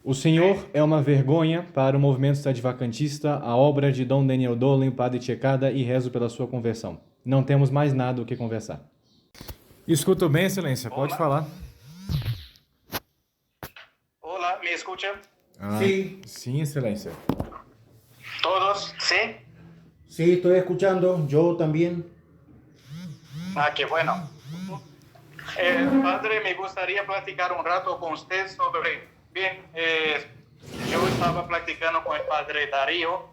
O senhor é uma vergonha para o movimento sedevacantista, a obra de Dom Daniel Dolen, Padre Checada, e rezo pela sua conversão. Não temos mais nada o que conversar. Escuto bem, excelência. Pode Hola, falar. hola, ¿me escuchan? Sí, Sim, excelência. ¿Todos? ¿Sí? sí, estoy escuchando, yo también. Ah, qué bueno. Padre, me gustaría platicar un rato con usted sobre... Bien, yo estaba platicando con el padre Darío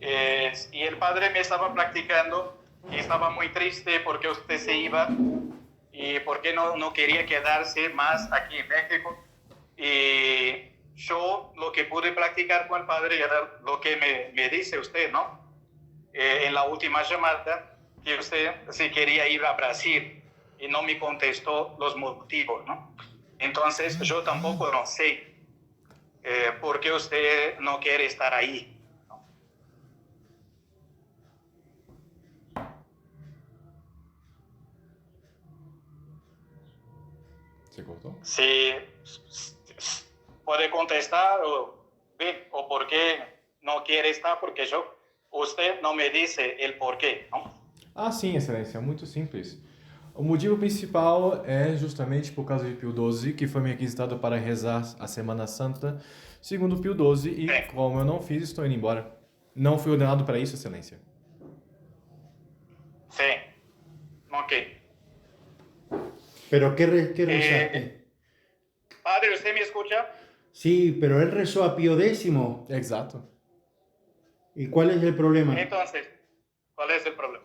y el padre me estaba platicando y estaba muy triste porque usted se iba y porque no quería quedarse más aquí en México. Y yo lo que pude platicar con el padre era lo que me dice usted, ¿no? En la última llamada, que usted se quería ir a Brasil y no me contestó los motivos, ¿no? Entonces yo tampoco no sé por qué usted no quiere estar ahí. Você cortou? Si puede contestar o por qué no quiere estar, porque usted no me dice el por qué, ¿no? Ah, sim, excelência. É muito simples. O motivo principal é justamente por causa de Pio XII, que foi me requisitado para rezar a Semana Santa, segundo Pio XII, e Sí, como eu não fiz, estou indo embora. Não fui ordenado para isso, excelência. sí, ok. Pero ¿qué rezaste? Padre, ¿usted me escucha? Sí, pero él rezó a Pío X. Exato. ¿Y cuál es el problema? Entonces, ¿cuál es el problema?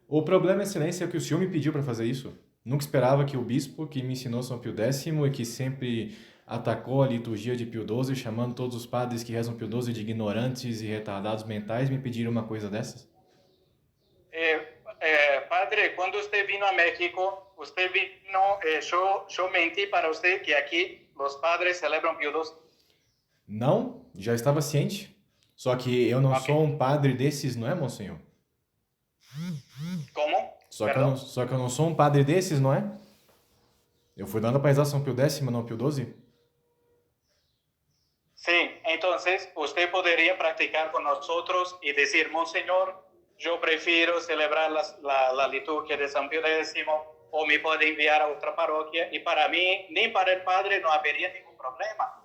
O problema, excelência, é que o senhor me pediu para fazer isso. Nunca esperava que o bispo, que me ensinou São Pio X e que sempre atacou a liturgia de Pio XII, chamando todos os padres que rezam Pio XII de ignorantes e retardados mentais, me pediram uma coisa dessas? Padre, cuando usted vino a México, usted vino, yo mentí para usted que aquí los padres celebran Pío XII. Não, já estava ciente. Só que eu não Ok. sou um padre desses, não é, monsenhor? ¿Cómo? Só que eu não sou um padre desses, não é? Eu fui dando para rezar São Pio X, não Pio XII? Sí, entonces usted podría practicar con nosotros y decir, Monseñor, yo prefiero celebrar la liturgia de San Pío X o me puede enviar a otra parroquia y para mí ni para el padre no habría ningún problema.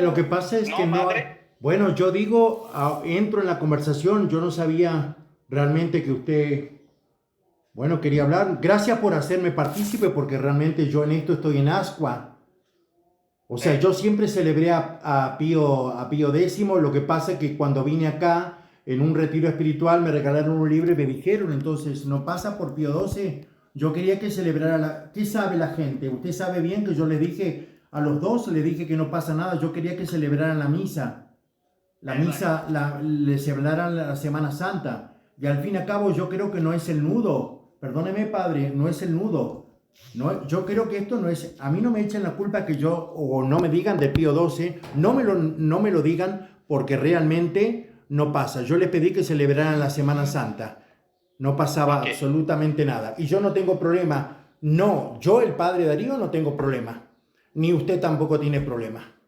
Lo que pasa es No, que no... padre. Bueno, yo digo, entro en la conversación, yo no sabía realmente que usted, bueno, quería hablar. Gracias por hacerme partícipe porque realmente yo en esto estoy en ascua. O sea, yo siempre celebré a Pío X, lo que pasa es que cuando vine acá en un retiro espiritual me regalaron un libro y me dijeron, entonces no pasa por Pío XII. Yo quería que celebrara ¿Qué sabe la gente? Usted sabe bien que yo les dije a los dos, le dije que no pasa nada, yo quería que celebraran la misa. La misa, le celebraran la Semana Santa. Y al fin y al cabo yo creo que no es el nudo. Perdóneme, padre, no es el nudo. No, yo creo que esto no es... A mí no me echen la culpa que yo... O no me digan de Pío XII. No me lo digan porque realmente no pasa. Yo les pedí que celebraran la Semana Santa. No pasaba absolutamente nada. Y yo no tengo problema. No, yo el padre Darío no tengo problema. Ni usted tampoco tiene problema.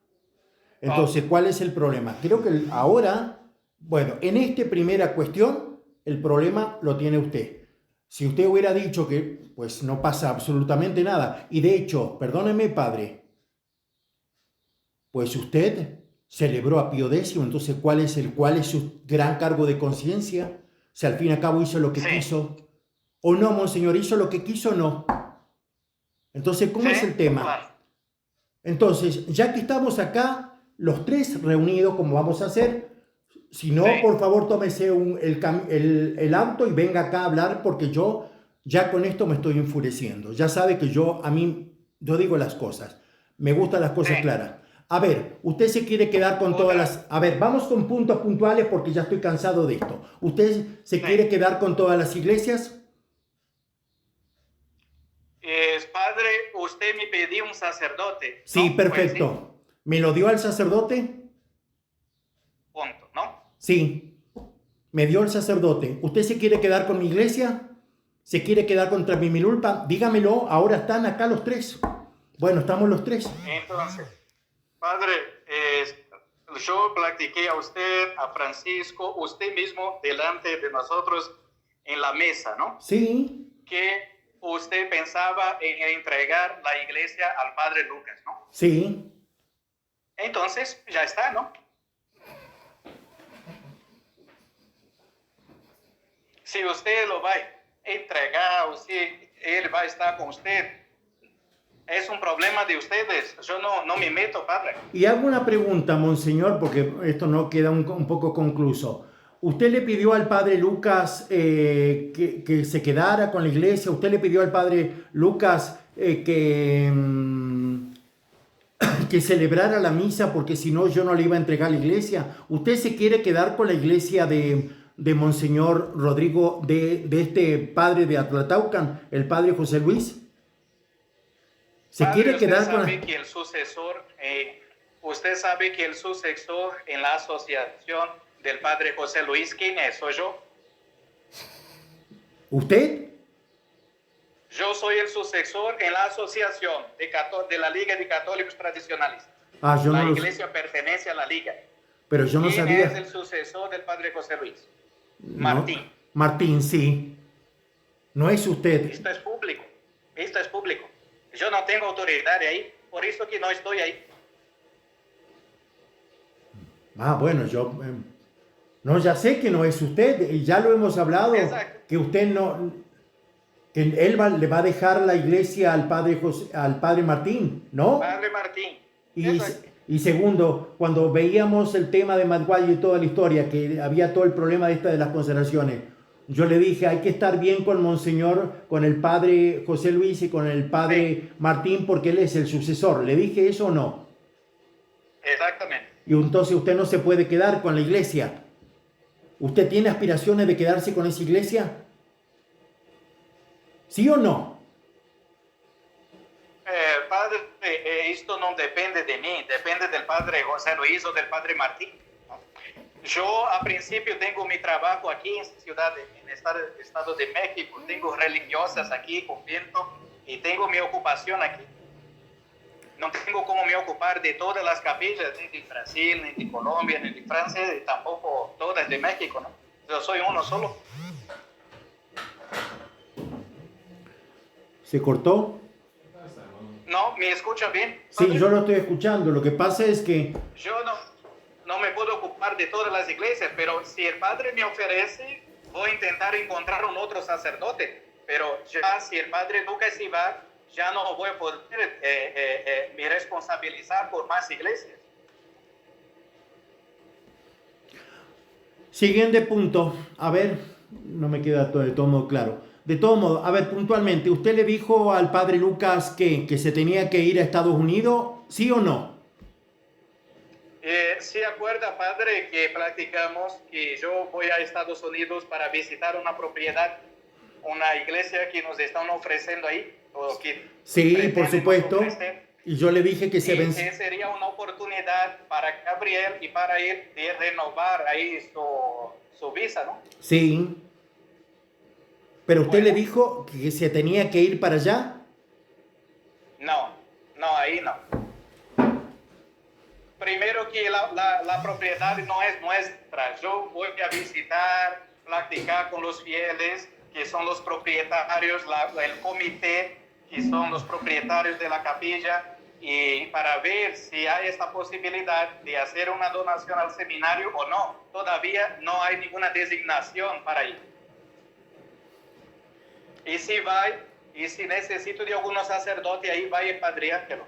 Entonces, ¿cuál es el problema? Creo que ahora, bueno, en esta primera cuestión, el problema lo tiene usted. Si usted hubiera dicho que, pues, no pasa absolutamente nada, y de hecho, perdóneme, padre, pues usted celebró a Pío X, entonces, ¿cuál es su gran cargo de conciencia? Si al fin y al cabo hizo lo que quiso, o no, monseñor, hizo lo que quiso o no. Entonces, ¿cómo es el tema? Claro. Entonces, ya que estamos acá, los tres reunidos, como vamos a hacer, si no, por favor, tómese el auto y venga acá a hablar porque yo ya con esto me estoy enfureciendo. Ya sabe que yo digo las cosas. Me gustan las cosas claras. A ver, usted se quiere quedar con todas las... A ver, vamos con puntos puntuales porque ya estoy cansado de esto. ¿Usted se quiere quedar con todas las iglesias? Padre, usted me pidió un sacerdote. Sí, ¿no? perfecto. Pues, sí. ¿Me lo dio al sacerdote? Punto, ¿no? Sí, me dio el sacerdote. ¿Usted se quiere quedar con mi iglesia? ¿Se quiere quedar contra mi milulpa? Dígamelo, ahora están acá los tres. Bueno, estamos los tres. Entonces, padre, yo platiqué a usted, a Francisco, usted mismo delante de nosotros en la mesa, ¿no? Sí, Que usted pensaba en entregar la iglesia al padre Lucas, ¿no? sí. Entonces, ya está, ¿no? Si usted lo va a entregar, él va a estar con usted, es un problema de ustedes. Yo no me meto, padre. Y hago una pregunta, monseñor, porque esto no queda un poco concluso. ¿Usted le pidió al padre Lucas que se quedara con la iglesia? ¿Usted le pidió al padre Lucas que celebrara la misa porque si no yo no le iba a entregar la iglesia? ¿Usted se quiere quedar con la iglesia de Monseñor Rodrigo, de este padre de Atlataucan, el padre José Luis? ¿Se Padre, quiere quedar con usted sabe que el sucesor en la asociación del padre José Luis, ¿quién es? ¿Soy yo? ¿Usted? Yo soy el sucesor en la asociación de la Liga de Católicos Tradicionales. Yo La no lo iglesia pertenece a la Liga. Pero yo no ¿Quién sabía. es el sucesor del padre José Luis? No. Martín. Martín, sí. No es usted. Esto es público. Esto es público. Yo no tengo autoridad ahí, por eso que no estoy ahí. Bueno, yo... no, ya sé que no es usted, y ya lo hemos hablado. Exacto. Que usted no... Que él le va a dejar la iglesia al padre Martín, ¿no? Padre Martín. Y segundo, cuando veíamos el tema de Maguayo y toda la historia, que había todo el problema de las consagraciones, yo le dije, hay que estar bien con Monseñor, con el padre José Luis y con el padre Martín, porque él es el sucesor. ¿Le dije eso o no? Exactamente. Y entonces usted no se puede quedar con la iglesia. ¿Usted tiene aspiraciones de quedarse con esa iglesia? ¿Sí o no? Padre, esto no depende de mí, depende del padre José Luis o del padre Martín. Yo a principio tengo mi trabajo aquí en en el estado de México, tengo religiosas aquí, convento, y tengo mi ocupación aquí. No tengo cómo me ocupar de todas las capillas, ni de Brasil, ni de Colombia, ni de Francia, y tampoco todas de México, ¿no? Yo soy uno solo. ¿Se cortó? ¿No? ¿Me escucha bien? Sí, yo lo estoy escuchando. Lo que pasa es que... Yo no me puedo ocupar de todas las iglesias, pero si el padre me ofrece, voy a intentar encontrar un otro sacerdote. Pero ya si el padre Lucas se va, ya no voy a poder me responsabilizar por más iglesias. Siguiente punto. A ver, no me queda de todo modo claro. De todo modo, a ver, puntualmente, ¿usted le dijo al padre Lucas que se tenía que ir a Estados Unidos? ¿Sí o no? ¿Se acuerda, padre, que platicamos que yo voy a Estados Unidos para visitar una propiedad, una iglesia que nos están ofreciendo ahí? O que sí, por supuesto. Y yo le dije que se vence. Que sería una oportunidad para Gabriel y para él de renovar ahí su visa, ¿no? Sí. ¿Pero usted le dijo que se tenía que ir para allá? No, ahí no. Primero que la propiedad no es nuestra. Yo voy a visitar, platicar con los fieles, que son los propietarios, el comité, que son los propietarios de la capilla, y para ver si hay esta posibilidad de hacer una donación al seminario o no. Todavía no hay ninguna designación para ir. Y si va, y si necesito de algunos sacerdotes, ahí va el padre Ángelo.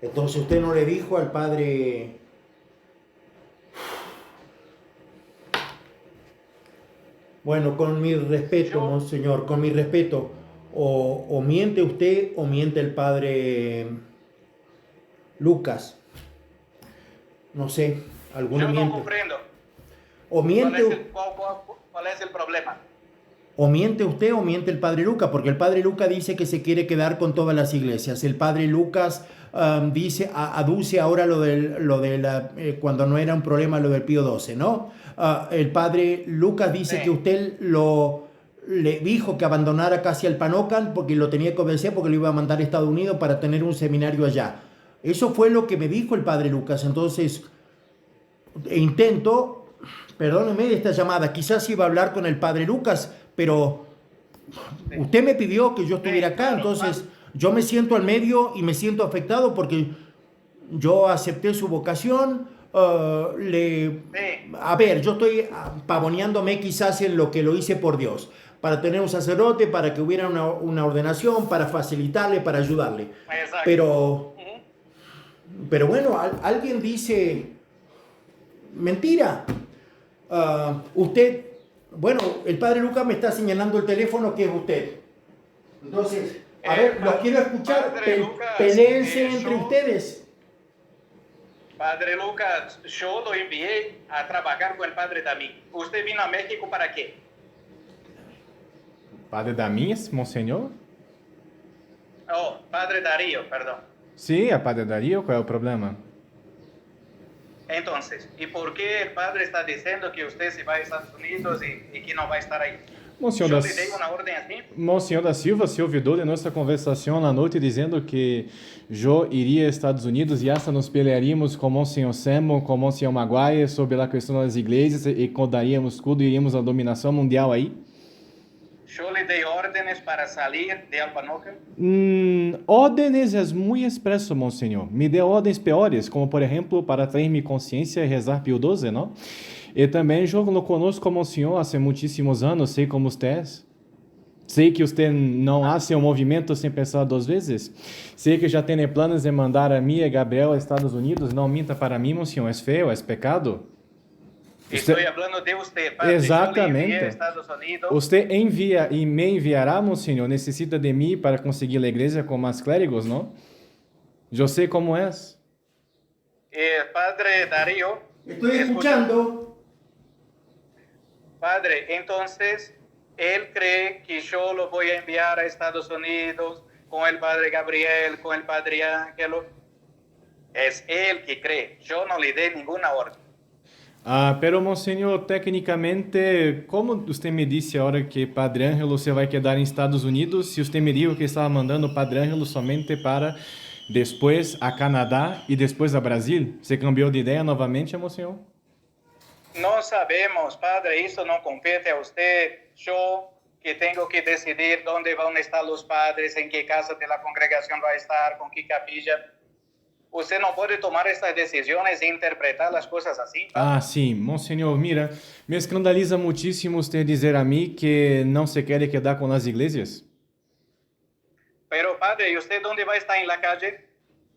Entonces usted no le dijo al padre... Bueno, con mi respeto, monseñor, con mi respeto, o miente usted o miente el padre Lucas. No sé, alguno Yo miente. no comprendo. O miente... ¿Cuál es el problema? O miente usted o miente el padre Lucas, porque el padre Lucas dice que se quiere quedar con todas las iglesias. El padre Lucas aduce ahora lo de cuando no era un problema lo del Pío XII, ¿no? El padre Lucas dice que usted lo le dijo que abandonara casi al Panocan porque lo tenía que convencer porque lo iba a mandar a Estados Unidos para tener un seminario allá. Eso fue lo que me dijo el padre Lucas. Entonces, intento, perdóneme de esta llamada, quizás iba a hablar con el padre Lucas, pero usted me pidió que yo estuviera acá, entonces yo me siento al medio y me siento afectado porque yo acepté su vocación. A ver, yo estoy pavoneándome quizás en lo que lo hice por Dios, para tener un sacerdote, para que hubiera una ordenación, para facilitarle, para ayudarle. Exacto. Pero bueno, alguien dice, mentira. Usted, bueno, el padre Lucas me está señalando el teléfono que es usted. Entonces, a ver, los quiero escuchar. Peleense entre ustedes. Padre Lucas, yo lo envié a trabajar con el padre Damí. ¿Usted vino a México para qué? Padre Damí, monsenhor? Oh, padre Darío, perdón. Sí, a padre Darío, ¿cuál es el problema? Entonces, ¿y por qué el padre está diciendo que usted se va a Estados Unidos y que no va a estar ahí? Monsenhor Yo da, le dei uma ordem assim? Monsenhor da Silva se olvidou de nossa conversação na noite dizendo que eu iria aos Estados Unidos e hasta nos pelearíamos com Monsenhor Semo, com Monsenhor Maguire sobre a questão das igrejas e contaríamos tudo e iríamos à dominação mundial aí? Eu lhe dei ordens para sair de Alpanoca? Órdenes é muito expresso, Monsenhor. Me dê ordens piores, como por exemplo, para trazer-me consciência e rezar Pio XII, não? E também eu não conosco como o senhor há muitíssimos anos, sei como você é. Sei que você não hace um movimento sem pensar duas vezes. Sei que já tem planos de mandar a mim e Gabriel aos Estados Unidos. Não minta para mim, senhor, é feio, é pecado. Estou falando de você, padre. Exatamente. Estados Unidos. Você envia e me enviará, monsenhor. Necessita de mim para conseguir a igreja com mais clérigos, não? Eu sei como é. Padre Darío. Estou escuchando. Padre, entonces, él cree que yo lo voy a enviar a Estados Unidos con el padre Gabriel, con el padre Ángelo. Es él que cree. Yo no le dé ninguna orden. Pero, monsenhor, tecnicamente, como você me disse agora que Padre Ângelo você vai quedar em Estados Unidos, se você me dijo que estava mandando Padre Ângelo somente para depois a Canadá e depois a Brasil, você cambiou de ideia novamente, monsenhor? No sabemos, padre, eso no compete a usted. Yo que tengo que decidir dónde van a estar los padres, en qué casa de la congregación va a estar, con qué capilla. Usted no puede tomar estas decisiones e interpretar las cosas así. Padre. Sim, monsenhor, mira, me escandaliza muitíssimo você dizer a mim que não se quer quedar com as igrejas. Pero, padre, ¿y usted dónde va a estar en la calle?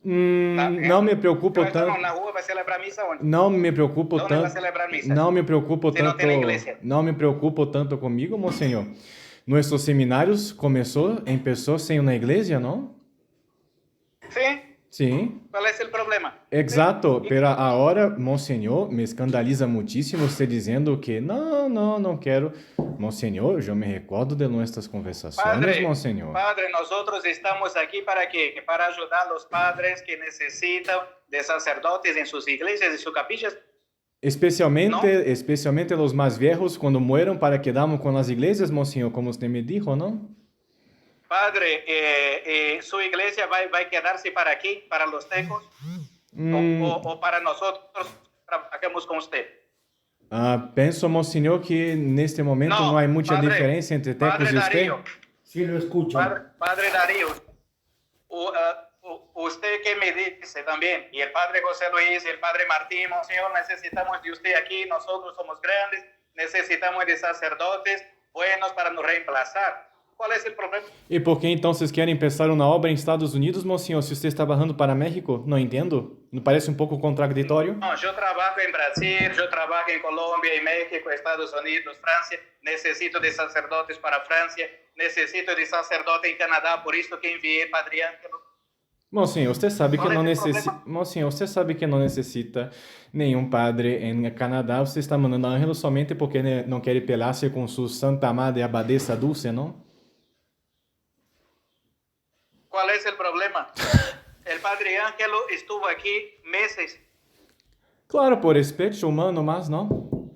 Não me preocupo tanto. Na rua vai celebrar missa onde? Não me preocupo Onde tanto. vai celebrar missa? Não me preocupo Se tanto. não tem igreja. Não me preocupo tanto comigo, monsenhor. Nossos seminários empezou sem uma igreja, não? Sim. Sim. Qual é o problema? Exato, pero agora, monsenhor, me escandaliza muitíssimo você dizendo que não quero. Monsenhor, eu me recordo de nossas conversações, monsenhor. Padre, nós estamos aqui para quê? Para ajudar os padres que necessitam de sacerdotes em suas igrejas e suas capillas. Especialmente os mais velhos, quando mueram para quedarmos com as igrejas, monsenhor, como você me dijo, não? Padre, ¿su iglesia va a quedarse para aquí, para los tecos? ¿O para nosotros trabajamos con usted? Penso, monsenhor, que neste momento não há muita diferença entre tecos e usted. Sí, lo escucho. Padre Darío, usted que me dice también, y el padre José Luis, y el padre Martín, monseñor, necesitamos de usted aquí, nosotros somos grandes, necesitamos de sacerdotes buenos para nos reemplazar. Qual é o problema? E por que então vocês querem empezar uma obra em Estados Unidos, monsenhor, se você está barrando para México? Não entendo. Não parece um pouco contraditório? Não, eu trabalho em Brasil, eu trabalho em Colômbia, em México, Estados Unidos, França. Necessito de sacerdotes para França. Necessito de sacerdote em Canadá, por isso que enviei Padre Ângelo. Monsenhor, você sabe que não necessita. Monsenhor, você sabe que não necessita nenhum padre em Canadá. Você está mandando Ângelo somente porque não quer pelar-se com sua santa amada e abadesa Dulce, não? Qual é o problema? O padre Ângelo estuvo aqui meses. Claro, por respeito humano, mas não.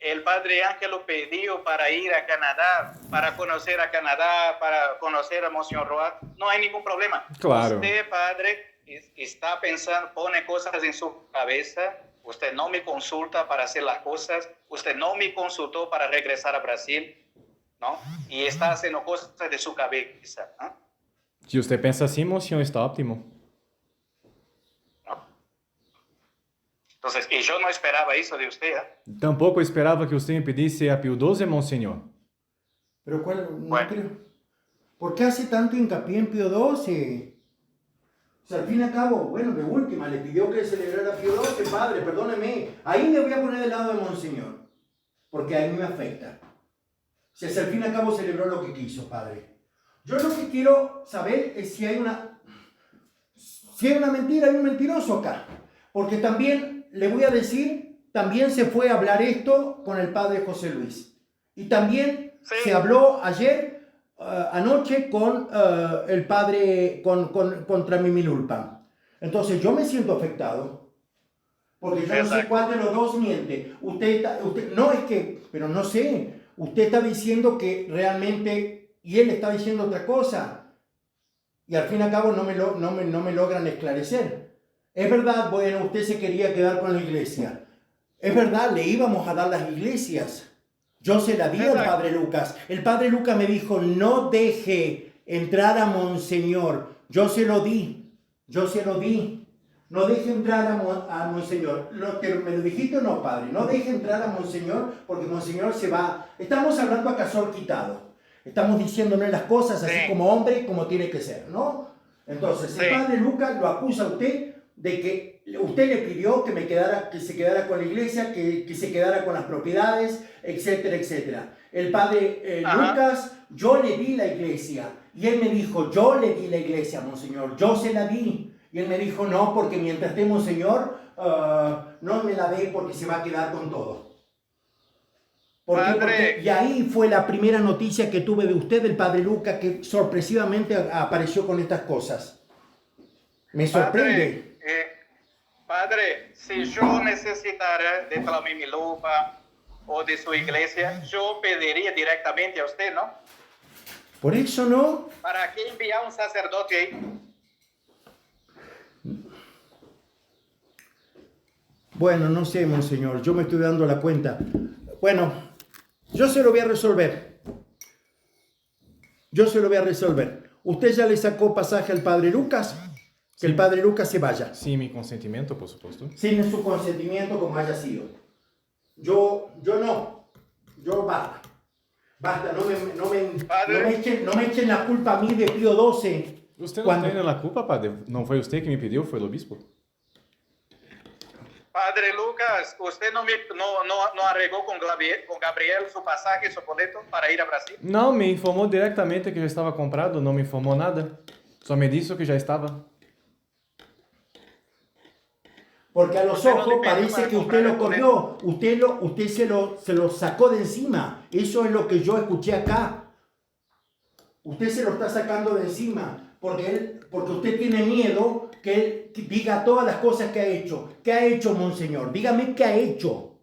el padre Ángelo pidió para ir a Canadá, para conocer a Canadá, para conocer a Monseñor Roa, no hay ningún problema. Claro. Usted, padre, está pensando, pone cosas en su cabeza, usted no me consulta para hacer las cosas, usted no me consultó para regresar a Brasil, ¿no? Y está haciendo cosas de su cabeza, ¿no? Se usted pensa assim, Monsenhor, está óptimo. ¿No? Entonces, y yo no esperaba eso de usted, ¿eh? Tampouco esperava que você me pedisse a Pio XII, Monsenhor. Pero ¿cuál? No Bueno. creo. ¿Por qué hace tanto hincapié en Pío XII? O sea, al fin y al cabo, bueno, de última, le pidió que celebrara Pío XII, padre, perdóneme. Ahí me voy a poner del lado de Monseñor, porque a mí me afecta. O sea, si al fin y al cabo celebró lo que quiso, padre. Yo lo que quiero saber es si hay una mentira, hay un mentiroso acá. Porque también, le voy a decir, también se fue a hablar esto con el padre José Luis. Y también Sí. se habló ayer, anoche, con el padre, contra Mimilulpan. Entonces yo me siento afectado. Porque yo no sé Exacto. cuál de los dos miente. No es que, pero no sé. Usted está diciendo que realmente, y él está diciendo otra cosa. Y al fin y al cabo no me logran esclarecer. Es verdad, bueno, usted se quería quedar con la iglesia. Es verdad, le íbamos a dar las iglesias. Yo se la di al Exacto. padre Lucas. El padre Lucas me dijo, no deje entrar a Monseñor. Yo se lo di. No deje entrar a Monseñor. Lo que me lo dijiste, no, padre. No deje entrar a Monseñor porque Monseñor se va. Estamos hablando a casor quitado. Estamos diciéndole las cosas así Sí. como hombre, como tiene que ser, ¿no? Entonces, el Sí. padre Lucas lo acusa a usted de que usted le pidió que se quedara con la iglesia, que se quedara con las propiedades, etcétera, etcétera. El padre Ajá. Lucas, yo le di la iglesia. Y él me dijo, yo le di la iglesia, Monseñor, yo se la di. Y él me dijo, no, porque mientras esté Monseñor, no me la dé porque se va a quedar con todo. ¿Por qué? Padre. Y ahí fue la primera noticia que tuve de usted, del padre Lucas, que sorpresivamente apareció con estas cosas. Me sorprende. Padre, si yo necesitara de Tlamimilupa o de su iglesia, yo pediría directamente a usted, ¿no? Por eso no. ¿Para qué enviar un sacerdote ahí? Bueno, no sé, Monseñor, yo me estoy dando la cuenta. Bueno, yo se lo voy a resolver. ¿Usted ya le sacó pasaje al padre Lucas? Que el padre Lucas se vaya. Sim, mi consentimento, por supuesto. Sin su consentimiento, como haya sido. Yo no. Yo basta. Basta, no me echen la culpa a mí de Pío XII. Usted não tem a culpa, padre. Não foi você que me pediu, foi o obispo. Padre Lucas, ¿usted no arregló con Gabriel su pasaje, su boleto para ir a Brasil? Não, me informou diretamente que já estava comprado, não me informou nada. Só me disse que já estava. Porque a los Usted no ojos le pidió parece para que usted comprar lo el corrió, usted se lo sacó de encima. Eso es lo que yo escuché acá. Usted se lo está sacando de encima porque usted tiene miedo que él diga todas las cosas que ha hecho. ¿Qué ha hecho, Monseñor? Dígame qué ha hecho.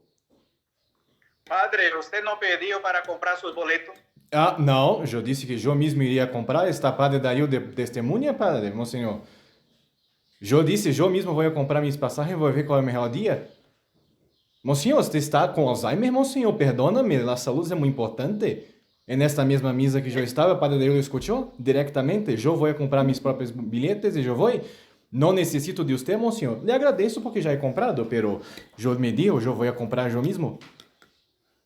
Padre, ¿usted no pidió para comprar sus boletos? Ah, não, eu disse que eu mesmo iria comprar. Está padre daí de testemunha, padre, Monsenhor? Eu disse, eu mesmo vou comprar minhas passagens e vou ver qual é o melhor dia. Monsenhor, você está com Alzheimer, Monsenhor? Perdona-me, a saúde é muito importante. E nesta mesma misa que eu estava, o padre daí escutou diretamente. Eu vou comprar meus próprios bilhetes e eu vou. Não necessito de você, Monsenhor. Lhe agradeço porque já é comprado, pero eu me digo, eu vou comprar eu mesmo.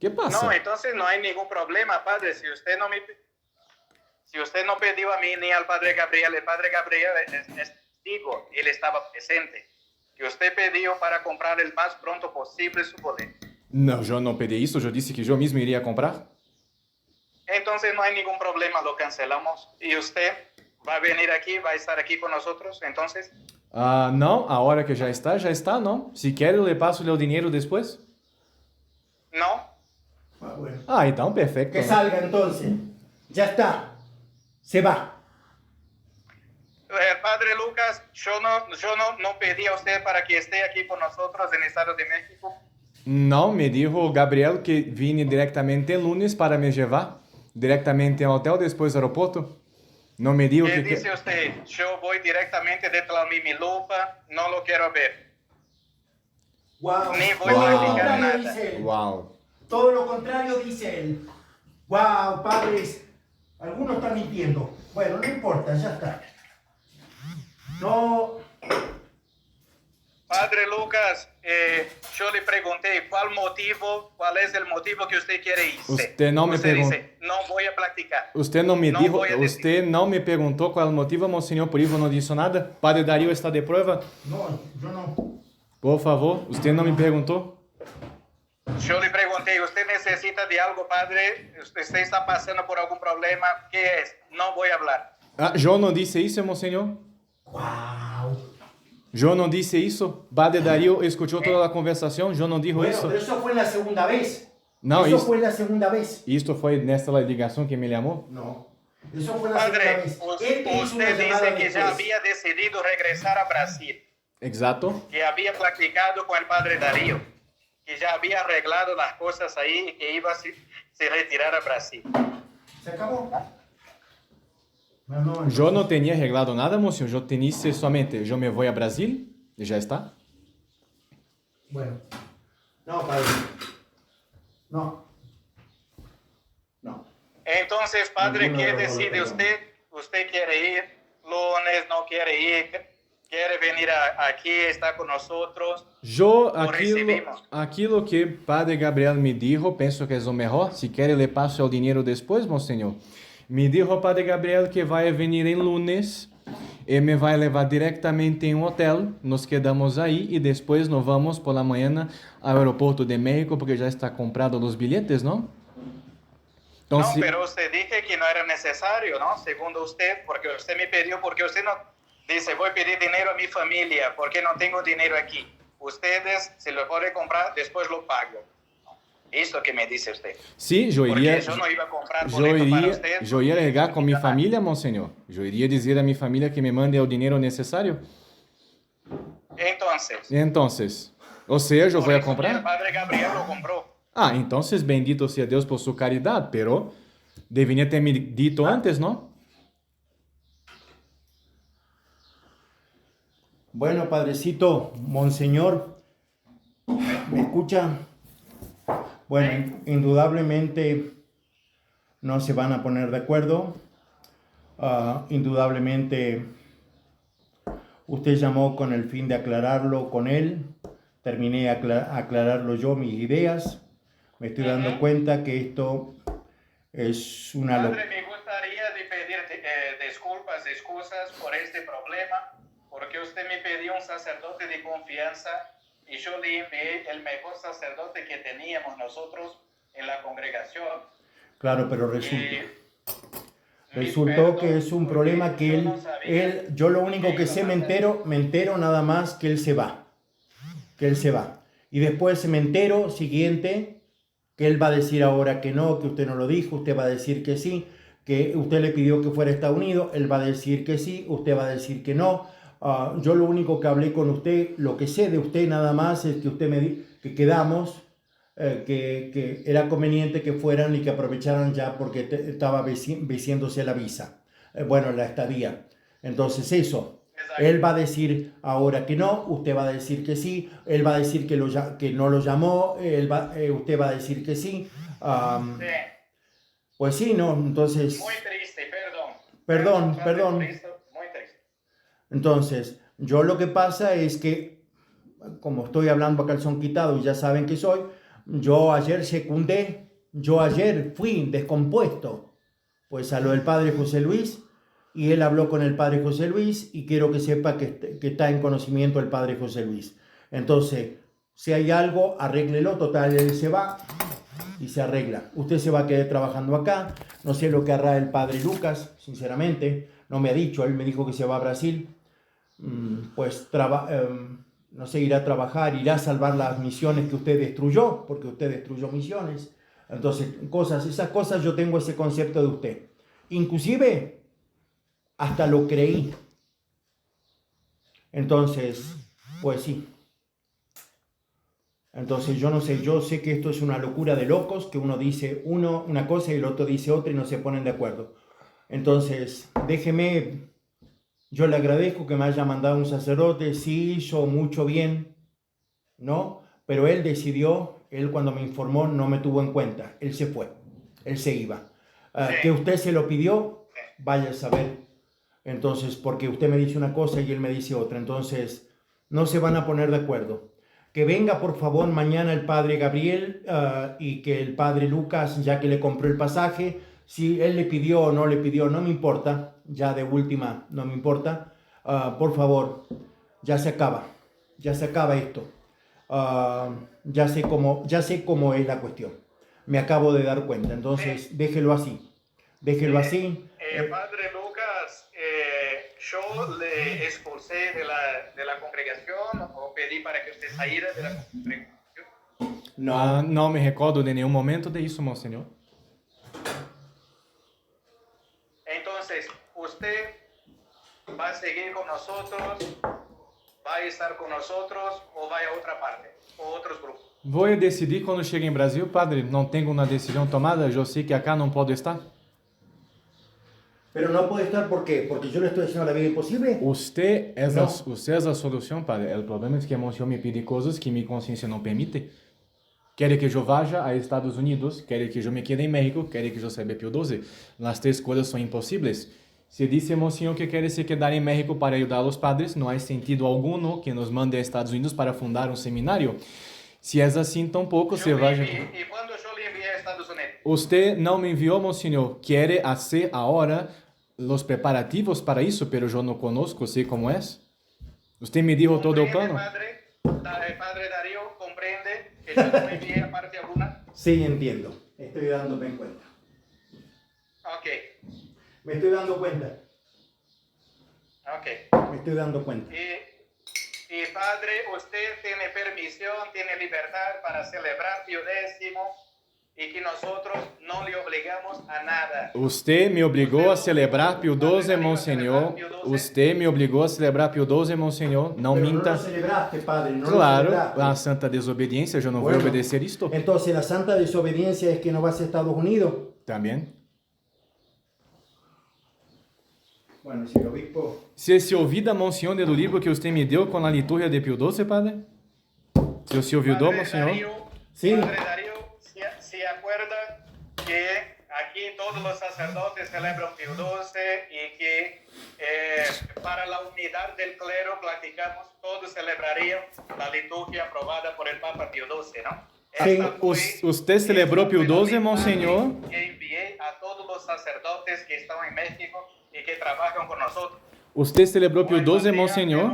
Que passa? No, entonces no hay ningún problema, padre. Si usted no pidió a mí ni al padre Gabriel, el padre Gabriel es testigo, él estaba presente. Que usted pidió para comprar el más pronto posible su boleto. Não, eu não pedi isso, eu disse que eu mesmo iria comprar. Entonces no hay ningún problema, lo cancelamos. Y usted va a venir aquí, va a estar aquí con nosotros, entonces. Ah, não, a hora que já está, não. Se quer, eu lhe passo o dinheiro depois. No. Ah, bueno. Ah, então perfeito. Que salga entonces. Ya está. Se va. Padre Lucas, yo no pedí a usted para que esté aquí con nosotros en el Estado de México. No, me dijo Gabriel que vine directamente el lunes para me llevar directamente al hotel después del aeropuerto. No me dijo ¿Qué que... dice usted? Yo voy directamente de Tlalmimilupa, no lo quiero ver. Wow. Ni voy Todo a lo practicar contrario nada. dice él. Wow. Todo lo contrario dice él. Wow, padres. Algunos están mintiendo. Bueno, no importa, ya está. No. Padre Lucas, yo le pregunté cuál es el motivo que usted quiere irse. Usted no me preguntó. Dice, no voy a practicar. Usted no me No dijo, voy a decir. usted no me preguntó cuál motivo, monseñor, por eso no dijo nada. Padre Darío está de prueba. No, yo no. Por favor, usted no me preguntó. Yo le pregunté, ¿usted necesita de algo, padre? ¿Usted está pasando por algún problema? ¿Qué es? No voy a hablar. Ah, yo no dije eso, monseñor. Wow. Yo no dije eso. Padre Darío escuchó toda la conversación, yo no dijo Bueno, eso. pero eso fue la segunda vez. No, eso isso- fue la segunda vez. Esto fue nesta ligación que me llamó. No. Eso fue la segunda Padre, vez. Él te hizo una usted llamada dice que ya después. había decidido regresar a Brasil, Exacto. que había practicado con el padre Darío, que ya había arreglado las cosas ahí y que iba a se retirar a Brasil. ¿Se acabó? No, Yo no tenía arreglado nada, monseñor. Yo tenía solamente, yo me voy a Brasil y ya está. Bueno. No, padre. No. No. Entonces, padre, Ninguno ¿qué de los dos decide lo usted? ¿Usted quiere ir lunes, no quiere ir? ¿Quiere venir aquí, está con nosotros? Yo, Lo recibimos. aquilo que Padre Gabriel me dijo, penso que es lo mejor. Si quiere, le paso el dinero después, monseñor. Me dijo Padre Gabriel que vai venir em lunes e me vai levar diretamente em um hotel. Nos quedamos aí e depois nos vamos por la manhã ao aeroporto de México porque já está comprado os bilhetes, não? Então, No, pero usted dije que no era necesario, ¿no? Segundo usted, porque usted me pidió, porque usted no dice, voy a pedir dinero a mi familia, porque no tengo dinero aquí. Ustedes, se lo puede comprar, después lo pago. Eso que me dice usted. sim, eu Porque iria, yo no iba a comprar boleto para usted. eu iria ligar com minha família, monsenhor. Eu iria dizer a minha família que me mande o dinheiro necessário. Entonces, Então, ou seja, eu por vou eso que comprar. el padre Gabriel lo compró. Ah, entonces bendito sea Dios por su caridad, pero debería ter me dito antes, ¿no? Bueno, padrecito, monseñor, ¿me escucha? Bueno, indudablemente no se van a poner de acuerdo. Indudablemente usted llamó con el fin de aclararlo con él. Terminé aclararlo yo, mis ideas. Me estoy dando cuenta que esto es una Padre, me gustaría de pedir disculpas, excusas por este problema, porque usted me pidió un sacerdote de confianza y yo le envié el mejor sacerdote que teníamos nosotros en la congregación. Claro, pero resultó Perdón, que es un porque problema que yo él, no sabía yo lo único que iba sé, a me entero nada más que él se va, Y después me entero, siguiente, que él va a decir ahora que no, que usted no lo dijo, usted va a decir que sí, que usted le pidió que fuera a Estados Unidos, él va a decir que sí, usted va a decir que no. Yo lo único que hablé con usted, lo que sé de usted nada más es que usted me dijo que quedamos, que era conveniente que fueran y que aprovecharan ya porque estaba venciéndose la visa, la estadía. Entonces eso, Exacto. él va a decir ahora que no, usted va a decir que sí, él va a decir que no lo llamó, usted va a decir que sí. Sí, Pues sí, ¿no? Entonces... muy triste, perdón. Perdón. Por esto, muy triste. Entonces, yo lo que pasa es que, como estoy hablando a calzón quitado y ya saben que soy, yo ayer secundé, yo ayer fui descompuesto, pues a lo del padre José Luis, y él habló con el padre José Luis, y quiero que sepa que está en conocimiento el padre José Luis. Entonces, si hay algo, arréglelo, total, él se va y se arregla. Usted se va a quedar trabajando acá, no sé lo que hará el padre Lucas, sinceramente, no me ha dicho, él me dijo que se va a Brasil, pues no sé, irá a trabajar, irá a salvar las misiones que usted destruyó, porque usted destruyó misiones. Entonces, esas cosas yo tengo ese concepto de usted. Inclusive, hasta lo creí. Entonces, pues sí. Entonces yo no sé, yo sé que esto es una locura de locos, que uno dice una cosa y el otro dice otra y no se ponen de acuerdo. Entonces, déjeme, yo le agradezco que me haya mandado un sacerdote, sí hizo mucho bien, ¿no? Pero él decidió, él cuando me informó no me tuvo en cuenta, él se fue, él se iba. Que usted se lo pidió, vaya a saber. Entonces, porque usted me dice una cosa y él me dice otra, entonces no se van a poner de acuerdo. Que venga por favor mañana el padre Gabriel y que el padre Lucas, ya que le compró el pasaje, si él le pidió o no le pidió, no me importa, ya de última, no me importa. Por favor, ya se acaba esto. Ya sé cómo es la cuestión. Me acabo de dar cuenta, entonces déjelo así. Déjelo así. Padre Lucas, yo le expulsé de la congregación o pedí para que usted saliera de la congregación. No. Não me recordo de nenhum momento de isso, monsenhor. Entonces, usted va a seguir con nosotros, va a estar con nosotros o va a otra parte o otros grupos. Vou decidir quando chegar em Brasil, padre. Não tenho uma decisão tomada. Eu sei que acá não posso estar. Pero no puede estar, ¿por qué? Porque yo le estoy haciendo la vida imposible. Usted é Não. a solução, padre. O problema é que o monsenhor me pede coisas que minha consciência não permite. Quer que eu vá a Estados Unidos, quer que eu me quede em México, quer que eu saiba Pio XII. As três coisas são impossíveis. Se disse monsenhor que quer se quedar em México para ajudar os padres, não há sentido algum que nos mande a Estados Unidos para fundar um seminário. Se é assim, tampouco se vai. ¿Y cuándo yo le envié a Estados Unidos? Usted não me enviou, monsenhor. Quer fazer agora os preparativos para isso, pero eu não conosco, sei como é. Usted me dijo todo o plano. Padre Darío, ¿comprende que yo no me envié a parte alguna? Sí, entiendo. Estoy dándome cuenta. Ok, Me estoy dando cuenta. ok. Me estoy dando cuenta. Y padre, usted tiene permisión, tiene libertad para celebrar Pio X y que nosotros no le obligamos a nada. Usted me obrigou a celebrar Pio XII, monsenhor. Usted me obrigou a celebrar Pio XII, monsenhor. Não Pero minta. no lo celebraste, padre. No Claro, lo celebraste. a santa desobediência, eu não Bueno, vou obedecer isto. Entonces la santa desobediencia es que no vas a Estados Unidos. Também. Bueno, si el obispo... Se se ouvida, monsenhor, do livro que usted me deu com a liturgia de Pio XII, padre? Se ouvidou, Padre monsenhor? Darío, Sí. Padre Darío, se acuerda que aquí todos los sacerdotes celebran Pio XII y que para la unidad del clero platicamos, todos celebrarían la liturgia aprobada por el Papa Pio XII, ¿no? Sí, Usted celebrou Pio XII, monsenhor? Que envié a todos los sacerdotes que están en México y que trabajan con nosotros. Usted celebrou Pio XII, Padre monsenhor?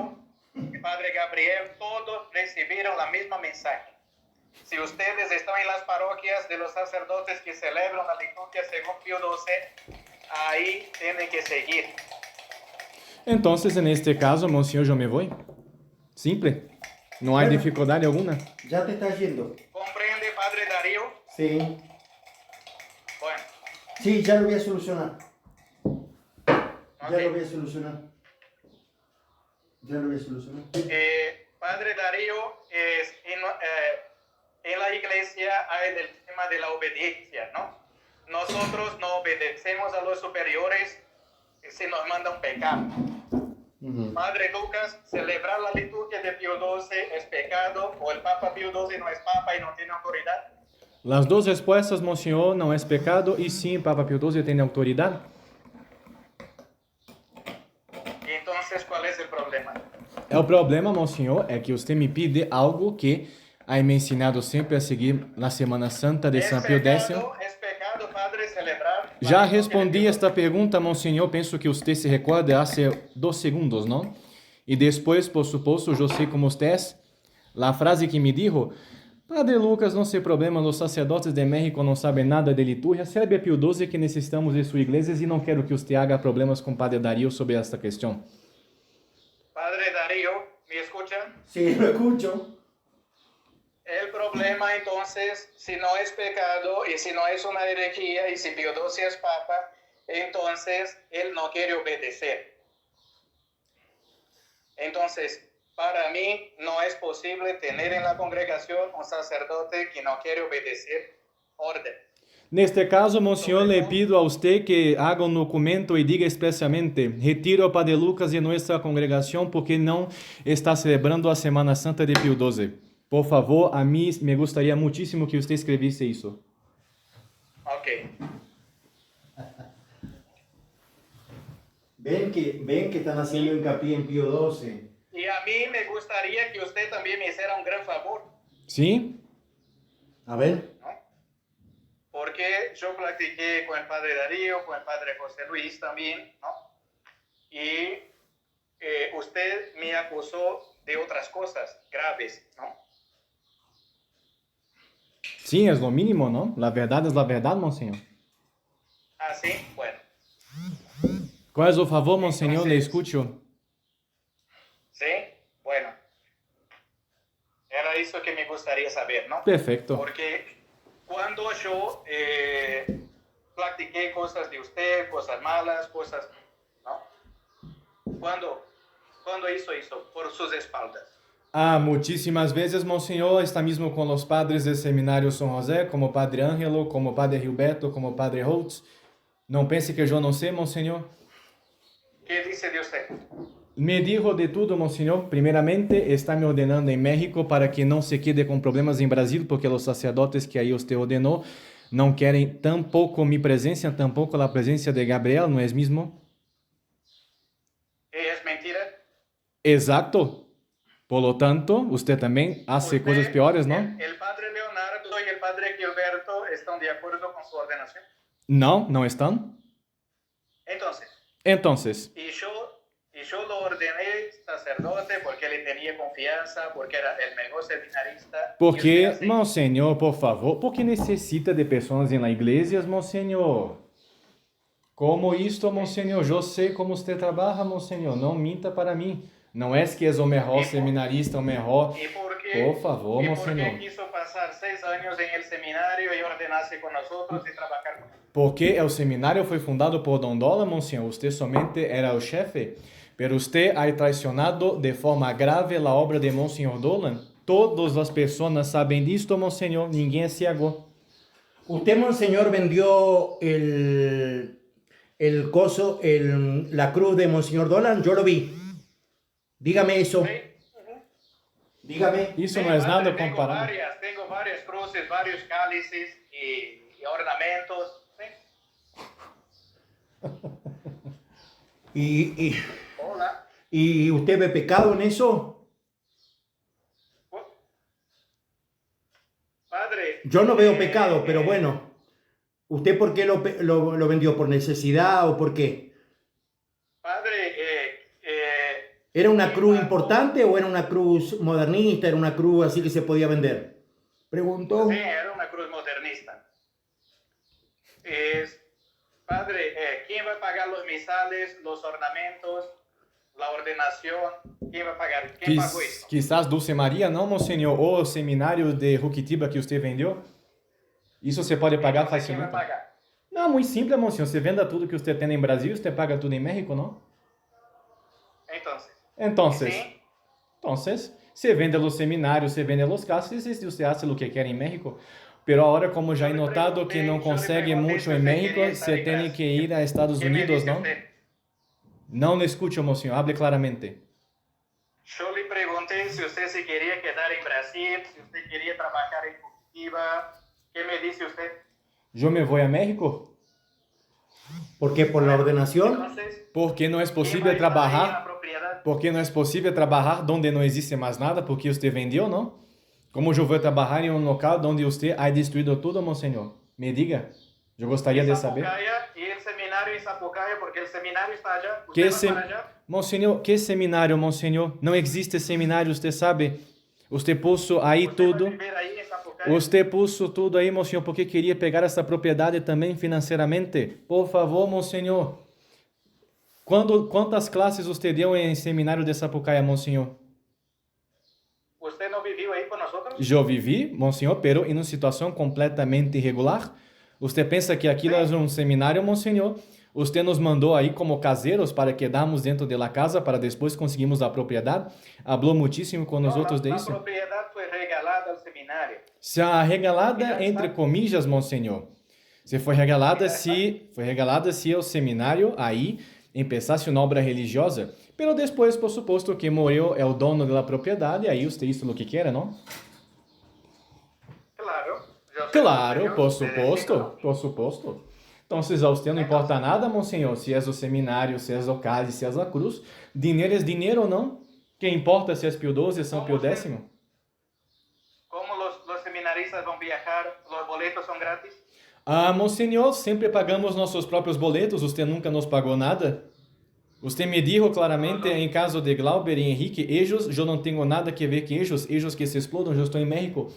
Ángelo, Padre Gabriel, todos recibieron la misma mensaje. Si ustedes están en las parroquias de los sacerdotes que celebran la liturgia según Pio XII, ahí tienen que seguir. Entonces, en este caso, monsenhor, eu me vou. Simple. Não há Bueno. dificuldade alguma. Ya te estás yendo. ¿Comprende, Padre Darío? Sí. Bueno, Sí, ya lo voy a solucionar. Ya ok. lo voy a solucionar. Ya lo voy a solucionar. Padre Darío, en la iglesia hay el tema de la obediencia, ¿no? Nosotros no obedecemos a los superiores si nos mandan pecado. Ujú. Padre Lucas, celebrar la liturgia de Pio XII es pecado o el Papa Pio XII no es Papa y no tiene autoridad. As duas respostas, monsenhor, não é pecado e sim, Papa Pio XII tem autoridade. Y entonces, ¿cuál es el problema? O problema, monsenhor, é que você me pede algo que ha me ensinado sempre a seguir na Semana Santa de São Pio X. Es pecado, Padre, celebrar. la Já liturgia de respondi Pio esta pergunta, monsenhor. Penso que você se recorda há 2 segundos, não? E depois, por suposto, eu sei como você é. A frase que me dijo: Padre Lucas, não se problema, os sacerdotes de México não sabem nada de liturgia. Celebre a Pio XII que necessitamos de suas igrejas e não quero que você haga problemas com Padre Darío sobre esta questão. Padre Darío, ¿me escuchan? Sí, lo escucho. El problema entonces, si no es pecado y si no es una herejía y si Pio XII es Papa, entonces él no quiere obedecer. Entonces, para mí no es posible tener en la congregación un sacerdote que no quiere obedecer orden. Neste caso, Monsenhor, le pido a usted que haga un documento y diga especialmente: retiro a Padre Lucas de nuestra congregación porque no está celebrando a Semana Santa de Pío XII. Por favor, a mí me gustaría muchísimo que usted escribiese eso. Ok. Ven que están haciendo hincapié en Pío XII. Y a mí me gustaría que usted también me hiciera un gran favor, ¿Sí? A ver. ¿no? Porque yo practiqué con el padre Darío, con el padre José Luis también, ¿no? Y usted me acusó de otras cosas graves, ¿no? Sí, es lo mínimo, ¿no? La verdad es la verdad, Monseñor. Ah, sí, bueno. ¿Cuál es el favor, Monseñor? Le Entonces- escucho. Sí, bueno. Era eso que me gustaría saber, ¿no? Perfecto. Porque cuando yo practiqué cosas de usted, cosas malas, cosas, ¿no? ¿Cuándo hizo eso? Por sus espaldas. Ah, muchísimas veces, Monseñor, está mismo con los padres del Seminario São José, como Padre Ángelo, como Padre Gilberto, como Padre Holtz. No pense que yo no sé, Monseñor. ¿Qué dice de usted? Me dijo de todo, Monseñor. Primeramente, está me ordenando en México para que no se quede con problemas en Brasil, porque los sacerdotes que ahí usted ordenó no quieren tampoco mi presencia, tampoco la presencia de Gabriel, ¿no es mismo? ¿Es mentira? Exacto. Por lo tanto, usted también hace Usted, cosas peores, ¿no? El padre Leonardo y el padre Gilberto están de acuerdo con su ordenación. No, no están. Entonces, Entonces, y yo lo ordené sacerdote porque le tenía confianza, porque era el mejor seminarista. porque, Y usted así. Monseñor, por favor, porque necessita de pessoas na igreja, Monseñor? Como isto, Monseñor? Eu sei como você trabalha, Monseñor. Não minta para mim. Não é que és o melhor seminarista, o melhor. ¿Y por qué, Por favor, y por Monseñor. qué quiso pasar 6 años en el seminario y ordenarse con nosotros y trabajar con nosotros? Porque o seminário foi fundado por Don Dola, Monsenhor. Usted somente era o chefe. Pero usted ha traicionado de forma grave a obra de Monsenhor Dolan. Todas as pessoas sabem disto, Monsenhor. Ninguém é cego. Usted, Monseñor, vendió el coso, la cruz de Monseñor Dolan. Yo lo vi. Dígame eso. Sí. Dígame. Isso Sí, não é padre, nada tengo comparado. tengo varias cruces, varios cálices y ornamentos. ¿Sí? ¿Y, Hola. y usted ve pecado en eso? Padre. Yo no veo pecado, pero bueno. ¿Usted por qué lo vendió? ¿Por necesidad o por qué? Padre, ¿Era una cruz importante o era una cruz modernista? ¿Era una cruz así que se podía vender? Preguntó. sí, era una cruz modernista. Padre, ¿quién va a pagar los misales, los ornamentos, la ordenación? ¿Quién va a pagar? ¿Quién pagó eso? Quizás Dulce Maria, não, Monsenhor? Ou o seminário de Juquitiba que você vendeu? Isso você pode pagar Entonces, ¿quién va a facilmente. pagar? Não, muito simples, Monsenhor. Você venda tudo que você tem em Brasil, você paga tudo em México, não? Entonces, ¿sí? Entonces, você vende los seminarios, você vende los casos, e você hace o que quer em México. Pero agora, como já he notado que não consegue muito em México, você tem que ir a Estados ¿Qué me Unidos, dice não? usted? Não le escucho, Monsenhor. Hable claramente. Yo le pregunté si usted se quería quedar en Brasil, si usted quería trabajar en Curitiba. ¿Qué me dice usted? Eu me vou a México ¿Por qué? ¿Por la ordenación? Entonces, porque não é ¿quién va a possível estar ahí en la trabalhar. propiedad? Porque não é possível trabalhar onde não existe mais nada, porque você vendeu, não? Como eu vou trabalhar em um local onde você ha destruído tudo, Monsenhor? Me diga. Eu gostaria de saber. Zapucaya y el seminario en Zapucaya, porque el seminario está allá. Que ¿Usted va para allá? Monsenhor, que seminário, Monsenhor? Não existe seminário, você sabe. Você puso aí ¿Usted va a tudo. vivir ahí en Zapucaya? Você puso tudo aí, Monsenhor, porque queria pegar essa propriedade também financeiramente. Por favor, Monsenhor. Quantas classes você deu em seminário de Sapucaia, Monsenhor? ¿Usted no vivió ahí con nosotros? Eu vivi, Monsenhor, pero em uma situação completamente irregular. Você pensa que aquilo é um seminário, Monsenhor? Usted nos mandó ahí como caseros para quedarnos dentro de la casa para después conseguirmos la propiedad. Habló muchísimo con nosotros de la eso. propiedad fue regalada al seminario. Se a regalada, entre comillas, monsenhor, se foi regalada se o seminário aí empezasse uma obra religiosa, pero depois, por suposto, que morreu é o dono da propriedade, aí você isso o que quer, não? Claro, yo soy Claro, Dios, por de suposto, decirlo. por suposto. Então, se a você não importa nada, monsenhor, se é o seminário, se é o cálice, se é a cruz, dinheiro é dinheiro ou não? Que importa se é Pio XII, São Pio X? ¿Cómo los seminaristas van a viajar? ¿Los boletos son gratis? Ah, monsenhor, sempre pagamos nossos próprios boletos, você nunca nos pagou nada. Você me dijo claramente, em caso de Glauber e Henrique, ellos, eu não tenho nada que ver com ellos que se explodam, eu estou em México.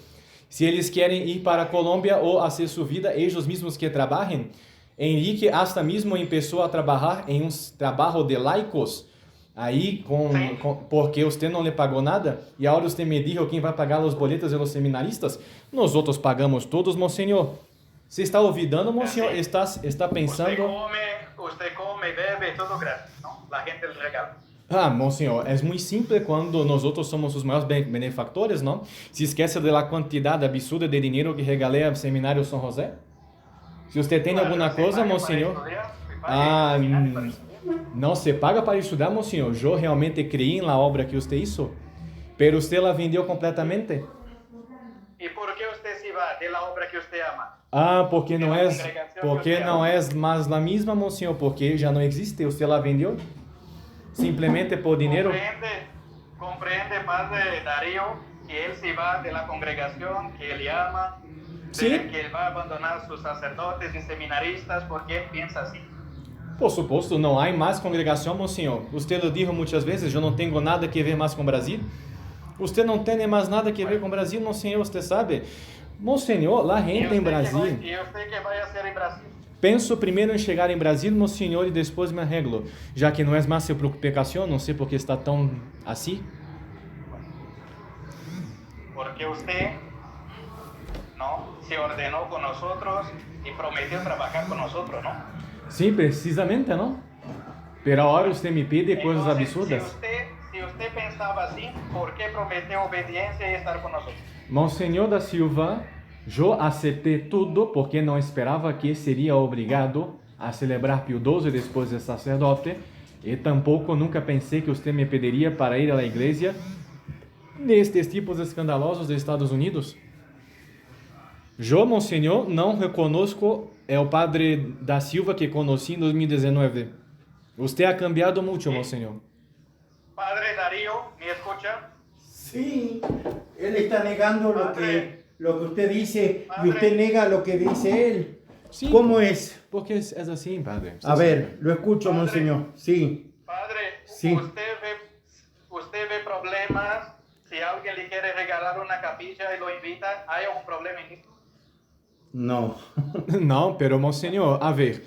Se eles querem ir para a Colômbia ou fazer sua vida, ellos mesmos que trabalhem. Henrique hasta mesmo empezou a trabalhar em um trabalho de laicos, aí porque você não lhe pagou nada, e agora você me dijo quem vai pagar os boletos de los seminaristas? Nós outros pagamos todos, monsenhor. Você está olvidando, monsenhor? Está pensando... Usted come, bebe, todo gratis, ¿no? La gente le regala. Ah, monsenhor, é muito simples quando nós outros somos os maiores benefactores, não? Se esquece da quantidade absurda de dinheiro que regalei ao Seminário São José? Se você tem alguma coisa, monsenhor... Ah, não se paga para estudar, monsenhor. Eu realmente criei na obra que você hizo, pero você la vendeu completamente. ¿Y por qué usted se va de la obra que usted ama? Ah, porque não é mais a mesma, monsenhor, porque já não existe, você la vendeu simplesmente por dinheiro. Comprende, Padre Darío, que él se va de la congregación que él ama, Sí. que él va a abandonar sus sacerdotes y seminaristas porque él piensa así. Por suposto, não há mais congregação, monsenhor. Você lo dijo muitas vezes, eu não tenho nada que ver mais com o Brasil. Você não tem mais nada que ver com o Brasil, monsenhor, você sabe. Monsenhor, lá gente em Brasil. ¿Y usted qué va a hacer en Brasil? Penso primeiro em chegar em Brasil, monsenhor, e depois me arreglo. Já que não é mais seu preocupação, não sei por que está tão assim. Porque usted no se ordenó con nosotros y prometió trabajar con nosotros, ¿no? Sim, precisamente, não? Pero agora você me pede coisas Entonces, absurdas. si usted pensaba así, ¿por qué prometió obediencia y estar con nosotros? Monsenhor da Silva, eu aceitei tudo porque não esperava que seria obrigado a celebrar Pio XII depois de sacerdote, e tampouco nunca pensei que você me pediria para ir à igreja nestes tipos escandalosos dos Estados Unidos. Eu, monsenhor, não reconozco o padre da Silva que conheci em 2019. Você ha cambiado muito, monsenhor. Padre Darío, ¿me escucha? Sí, él está negando Padre. lo que usted dice y Padre. usted nega lo que dice él. Sí. ¿Cómo es? Porque é assim, padre. A ver, lo escucho, Padre. monseñor. Sí. Padre, Sí. usted ve problemas. Si alguien le quiere regalar una capilla y lo invita, ¿hay algún problema en esto? No. Não, pero monsenhor, a ver,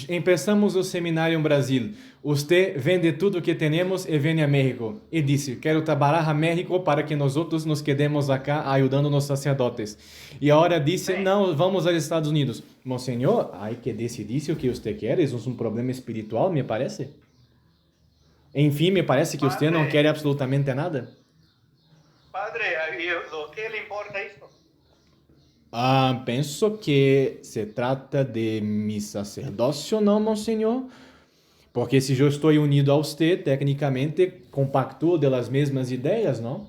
empezamos o seminário em Brasil. Você vende tudo que temos e vem a México. E disse, quero trabalhar a México para que nós outros nos quedemos acá ajudando os sacerdotes. E agora disse, não, vamos aos Estados Unidos. Monsenhor, hay que decidir o que você quer. Isso é um problema espiritual, me parece. Enfim, me parece que você não quer absolutamente nada. Padre, ¿lo que le importa esto? Ah, penso que se trata de mi sacerdócio, não, monsenhor? Porque se eu estou unido a você, tecnicamente compactuo das mesmas ideias, não?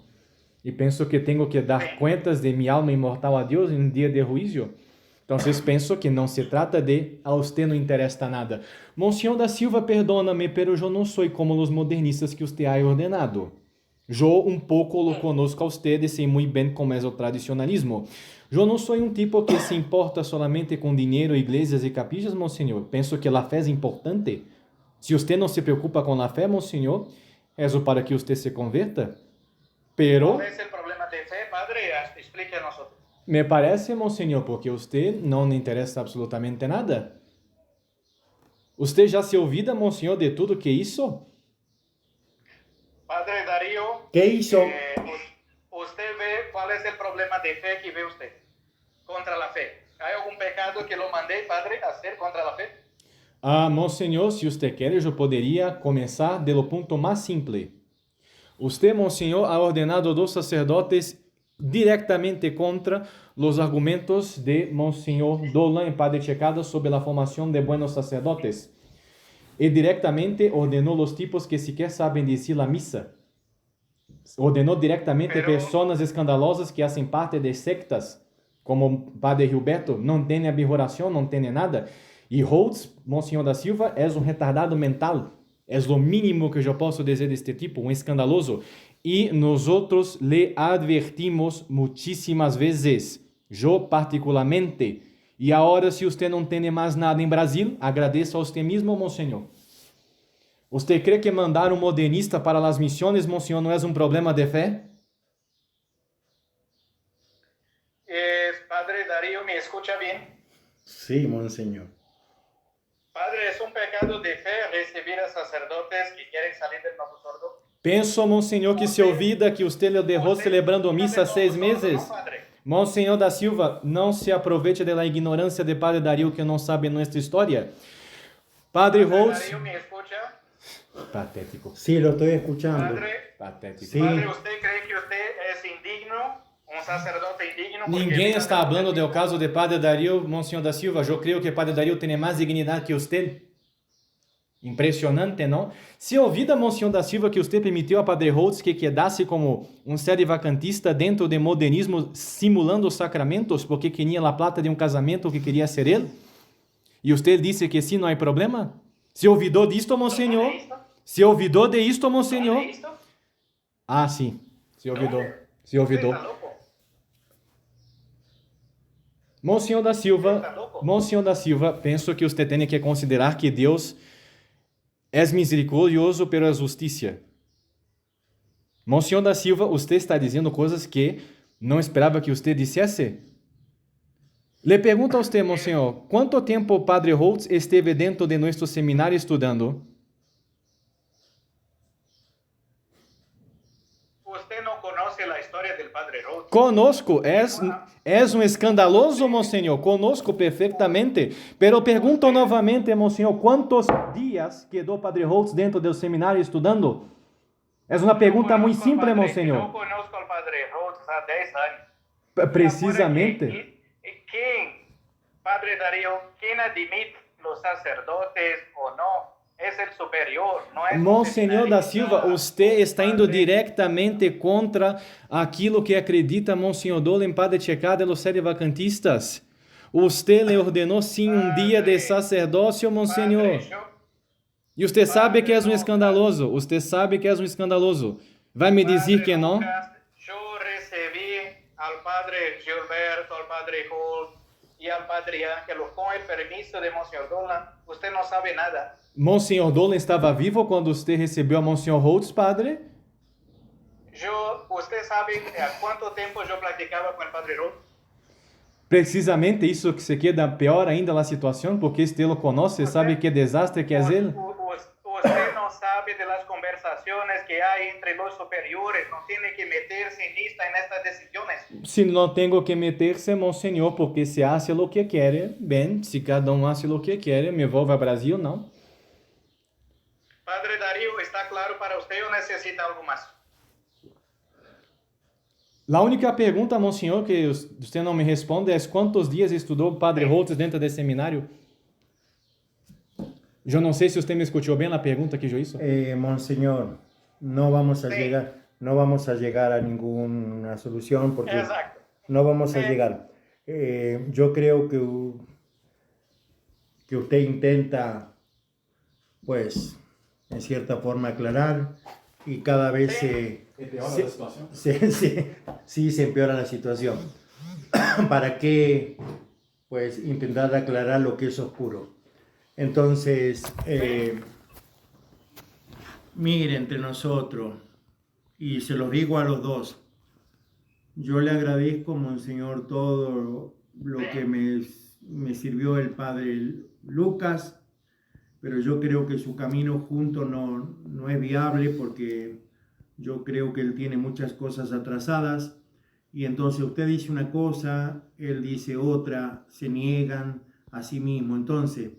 E penso que tenho que dar contas de minha alma imortal a Deus em um dia de juízo. Então, penso que não se trata de a você não interessa nada. Monsenhor da Silva, perdona-me, pero eu não sou como os modernistas que você ha ordenado. Eu um pouco lo conozco a usted e sei muito bem como é o tradicionalismo. Eu não sou um tipo que se importa solamente com dinheiro, igrejas e capillas, monsenhor. Penso que a fé é importante. Se você não se preocupa com a fé, monsenhor, rezo para que você se converta. Pero ¿Cuál es el problema de fe, Padre? Explique a nosotros. me parece, monsenhor, porque você não lhe interessa absolutamente nada. Você já se olvida, monsenhor, de tudo que isso? Padre Darío, ¿Qué hizo? usted ve cuál es el problema de fe que ve usted contra la fe. ¿Hay algún pecado que lo mandé, Padre, a hacer contra la fe? Ah, Monsenhor, se usted quiere, yo podría comenzar de lo punto más simple. Usted, Monsenhor, ha ordenado dos sacerdotes directamente contra los argumentos de Monsenhor Dolan en Padre Checada sobre la formación de buenos sacerdotes. Y directamente ordenó los tipos que siquiera saben decir la misa. Ordenó directamente Pero- personas escandalosas que hacen parte de sectas, como Padre Gilberto, não tem abjuração, não tem nada. E Holtz, Monsenhor da Silva, é um retardado mental. É o mínimo que eu posso dizer deste tipo, um escandaloso. E nós outros le advertimos muitíssimas vezes, eu particularmente. E agora, se você não tem mais nada em Brasil, agradeço a você mesmo, Monsenhor. Você crê que mandar um modernista para as missões, Monsenhor, não é um problema de fé? Padre Darío, ¿me escucha bien? Sí, Monseñor. Padre, ¿es un pecado de fe recibir a sacerdotes que quieren salir del novo sordo? Penso, Monsenhor, que se ouvida que você lhe derrou celebrando missa há 6 meses. ¿No, padre? Monsenhor da Silva, não se aproveite da ignorância de Padre Dario que não sabe nossa história. Padre Holtz... Darío, ¿me escucha? Patético. Sí, lo estoy escuchando. Padre, Patético. Sí. padre, ¿usted cree que usted es indigno? ¿Un sacerdote indigno? Porque Ninguém vive está de- falando do caso de Padre Dario, Monsenhor da Silva. Eu creio que Padre Dario tem mais dignidade que você. Impressionante, não? Se ouvida, Monsenhor da Silva, que você permitiu a Padre Holtz que quedasse como um série vacantista dentro do modernismo, simulando os sacramentos, porque queria a plata de um casamento que queria ser ele? E você disse que sim, não há problema? Se ouvidou disto, Monsenhor? Se ouvidou de isto, Monsenhor? ¿Dónde esto? Ah, sim. Se ouvidou. Se Usted ouvidou. está loco. Monsenhor da Silva, penso que você tem que considerar que Deus é misericordioso, pero é justiça. Monsenhor da Silva, você está dizendo coisas que não esperava que você dissesse. Le pergunto a você, Monsenhor, quanto tempo o Padre Holtz esteve dentro de nosso seminário estudando? Usted no conoce la historia del Padre Roth. Conosco, és um escandaloso, Monsenhor, conosco perfeitamente. Pero pergunto novamente, Monsenhor, quantos dias quedou Padre Holtz dentro do seminário estudando? É uma pergunta muito simples, No Monsenhor. conozco al Padre Roth hace 10 años. Precisamente. ¿Quién, Padre Darío, quién admite los sacerdotes o no? Es el superior, no es Monsenhor da seminarista. Silva, você está indo Padre, diretamente contra aquilo que acredita Monsenhor Dolan, Padre Checada, los sede vacantistas. Você le ordenou sim um dia de sacerdócio, Monsenhor. Padre, E você sabe que és um escandaloso. Você sabe que és um escandaloso. Vai me dizer que não? Yo recibí al Padre Gilberto, al Padre Holt y al Padre Ángelo con el permiso de Monseñor Dolan. Usted no sabe nada. Monsenhor Dolan estava vivo quando você recebeu a Monsenhor Holtz, padre? Usted sabe a cuánto tiempo yo platicaba con el Padre Holt. Precisamente isso que se queda pior ainda a situação, porque este lo conoce, sabe que desastre que é ele. Usted no sabe de las conversaciones que hay entre los superiores. No tiene que meterse en estas decisiones. Se não tenho que meter-se, Monsenhor, porque se hace o que quer, bem, se cada um hace o que quer, me volvo ao Brasil, não? Padre Darío, ¿está claro para usted o necesita algo más? A única pergunta, Monsenhor, que você não me responde é quantos dias estudou o Padre Holtz dentro desse seminário? Eu não sei se você me escutou bem a pergunta que eu hice. Monseñor, no vamos a Sí. llegar, no vamos a llegar a ninguna solución porque Exacto. no vamos a Sí. llegar. Yo creo que usted intenta, pues, en cierta forma aclarar y cada vez se empeora la situación. ¿Para qué, pues, intentar aclarar lo que es oscuro? Entonces, mire, entre nosotros, y se lo digo a los dos, yo le agradezco, Monseñor, todo lo que me sirvió el Padre Lucas, pero yo creo que su camino junto no es viable porque yo creo que él tiene muchas cosas atrasadas y entonces usted dice una cosa, él dice otra, se niegan a sí mismo. Entonces,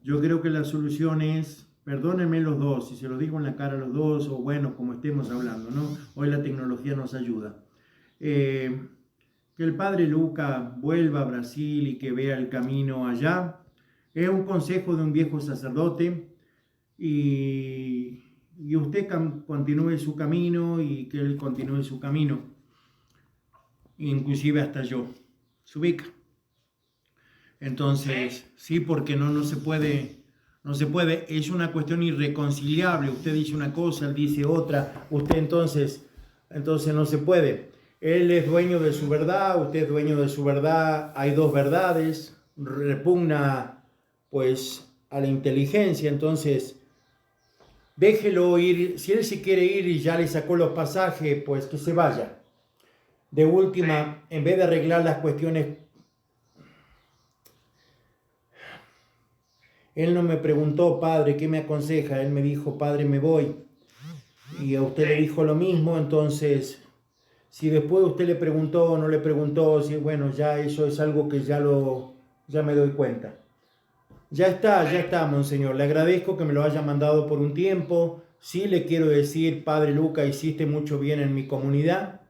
Yo creo que la solución es, perdónenme los dos, si se lo digo en la cara a los dos, o bueno, como estemos hablando, ¿no? Hoy la tecnología nos ayuda. Que el padre Luca vuelva a Brasil y que vea el camino allá. Es un consejo de un viejo sacerdote y usted continúe su camino y que él continúe su camino, inclusive hasta yo. ¿Se ubica? Entonces, sí, porque no se puede, es una cuestión irreconciliable. Usted dice una cosa, él dice otra, usted entonces no se puede. Él es dueño de su verdad, usted es dueño de su verdad, hay dos verdades, repugna pues a la inteligencia, entonces déjelo ir. Si él se quiere ir y ya le sacó los pasajes, pues que se vaya. De última, en vez de arreglar las cuestiones, él no me preguntó, padre, ¿qué me aconseja? Él me dijo, padre, me voy. Y a usted le dijo lo mismo, entonces, si después usted le preguntó o no le preguntó, si, bueno, ya eso es algo que ya me doy cuenta. Ya está, monseñor. Le agradezco que me lo haya mandado por un tiempo. Sí le quiero decir, padre Luca, hiciste mucho bien en mi comunidad.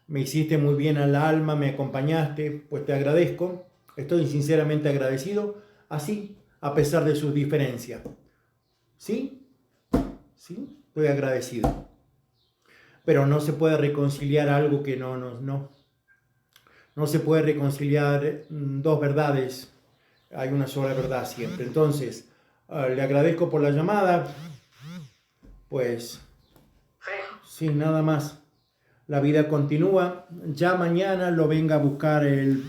Me hiciste muy bien al alma, me acompañaste, pues te agradezco. Estoy sinceramente agradecido. Así, a pesar de sus diferencias. ¿Sí? Sí, estoy agradecido. Pero no se puede reconciliar algo que no se puede reconciliar dos verdades. Hay una sola verdad siempre. Entonces, le agradezco por la llamada. Pues, sí, nada más. La vida continúa. Ya mañana lo venga a buscar el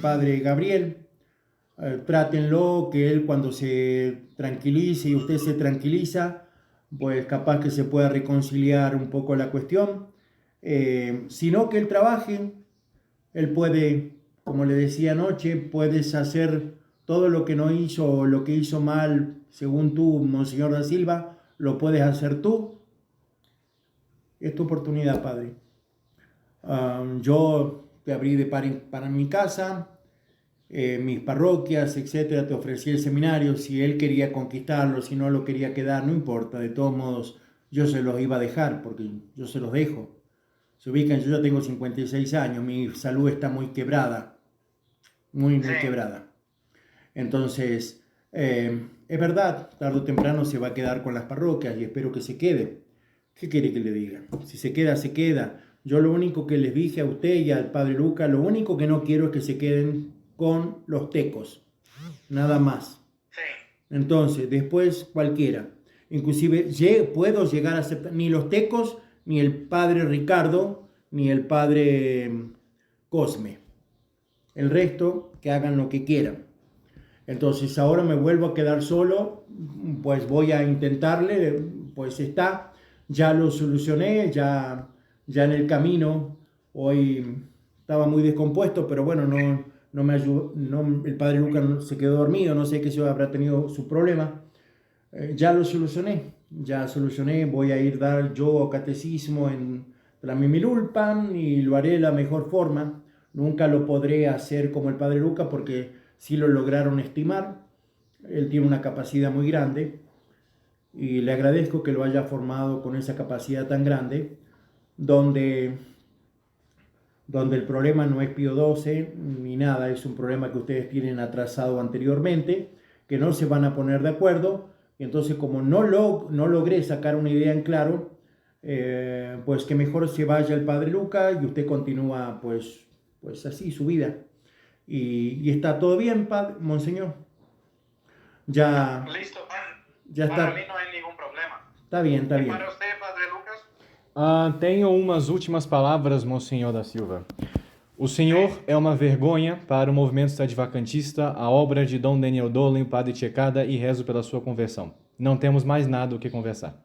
padre Gabriel. Trátenlo, que él cuando se tranquilice y usted se tranquiliza, pues capaz que se pueda reconciliar un poco la cuestión. Sino que él trabaje, él puede, como le decía anoche, puedes hacer todo lo que no hizo o lo que hizo mal, según tú, Monseñor da Silva, lo puedes hacer tú. Es tu oportunidad, padre. Yo te abrí de para mi casa, mis parroquias, etcétera, te ofrecí el seminario. Si él quería conquistarlo, si no lo quería quedar, no importa, de todos modos yo se los iba a dejar, porque yo se los dejo. Se ubican, yo ya tengo 56 años, mi salud está muy quebrada, muy quebrada. Entonces, es verdad, tarde o temprano se va a quedar con las parroquias y espero que se quede. ¿Qué quiere que le diga? Si se queda, se queda. Yo lo único que les dije a usted y al padre Luca, lo único que no quiero es que se queden con los tecos, nada más. Entonces, después cualquiera. Inclusive puedo llegar a aceptar ni los tecos, ni el padre Ricardo, ni el padre Cosme. El resto, que hagan lo que quieran. Entonces, ahora me vuelvo a quedar solo, pues voy a intentarle, pues está, ya lo solucioné, ya en el camino. Hoy estaba muy descompuesto, pero bueno, no me ayudó, el padre Lucas se quedó dormido, no sé qué se habrá tenido su problema. Ya lo solucioné, voy a ir dar yo catecismo en la Mimilulpan y lo haré de la mejor forma. Nunca lo podré hacer como el padre Lucas porque sí lo lograron estimar. Él tiene una capacidad muy grande y le agradezco que lo haya formado con esa capacidad tan grande, donde el problema no es Pío XII ni nada, es un problema que ustedes tienen atrasado anteriormente, que no se van a poner de acuerdo. Y entonces, como no logré sacar una idea en claro, pues que mejor se vaya el padre Luca y usted continúa pues así su vida. Y está todo bien, monseñor. Ya. Listo. Ya está. Para mí no hay ningún problema. Está bien. ¿Y para usted, padre Lucas? Tenho umas últimas palavras, Monsenhor da Silva. O senhor é uma vergonha para o movimento sedevacantista, a obra de Dom Daniel Dolen, padre Checada, e rezo pela sua conversão. Não temos mais nada o que conversar.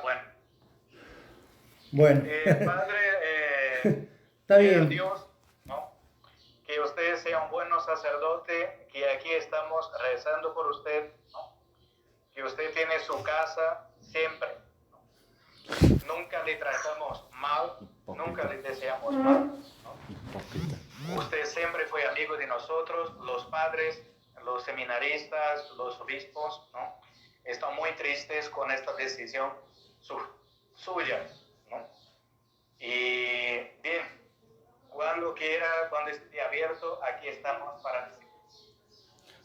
Bueno. Bueno. Padre, Está bien. Dios, ¿no? Que usted sea un buen sacerdote, que aquí estamos rezando por usted, ¿no? Que usted tiene su casa siempre. Nunca le tratamos mal, nunca le deseamos mal, ¿no? Usted siempre fue amigo de nosotros, los padres, los seminaristas, los obispos, ¿no? Están muy tristes con esta decisión suya, ¿no? Y bien, cuando quiera, cuando esté abierto, aquí estamos para decir.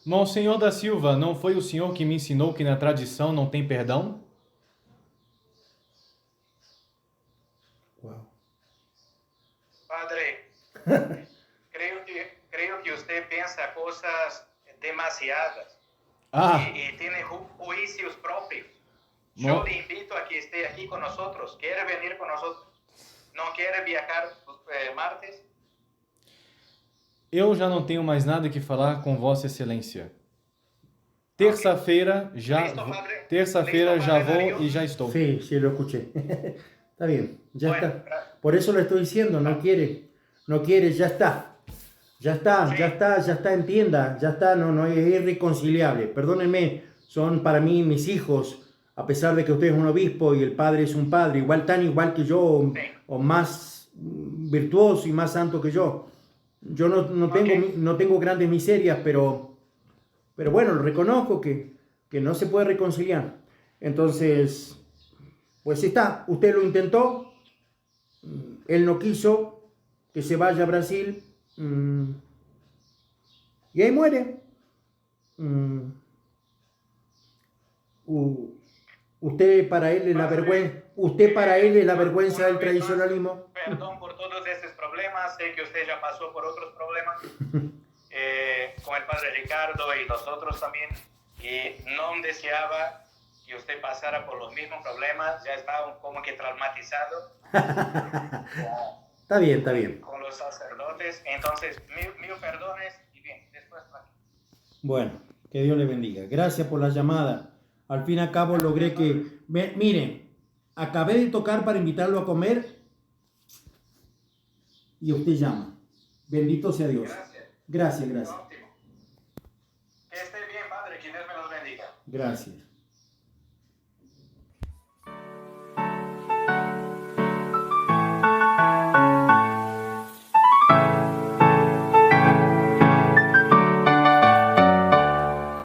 Monsenhor da Silva, não foi o senhor que me ensinou que na tradição não tem perdão? Wow. Padre, creo que usted piensa cosas demasiadas y tiene juicios propios. Yo le invito a que esté aquí con nosotros. ¿Quiere venir con nosotros? ¿No quiere viajar martes? Eu já não tenho mais nada que falar com Vossa Excelência. Terça-feira já, terça-feira já vou y ya estoy. Sí, sí, lo escuché. Está bien, ya Bueno, está. Por eso le estoy diciendo, no quiere, ya está. Ya está, Sí. ya está, entienda, ya está, no es irreconciliable. Perdónenme, son para mí mis hijos, a pesar de que usted es un obispo y el padre es un padre, tan igual que yo, Sí. o más virtuoso y más santo que yo. Yo no tengo grandes miserias, pero bueno, reconozco que no se puede reconciliar. Entonces, pues está, usted lo intentó, él no quiso que se vaya a Brasil, y ahí muere. Usted para él es la vergüenza del tradicionalismo. Perdón por todos estos problemas, sé que usted ya pasó por otros problemas con el padre Ricardo y los otros también, y no deseaba que usted pasara por los mismos problemas, ya estaba como que traumatizado Está bien. con los sacerdotes, entonces mil perdones y bien, después Bueno, que Dios le bendiga. Gracias por la llamada. Al fin y al cabo logré que... Miren, acabé de tocar para invitarlo a comer y usted llama. Bendito sea Dios. Gracias. óptimo. Que esté bien, padre, que Dios me los bendiga. Gracias.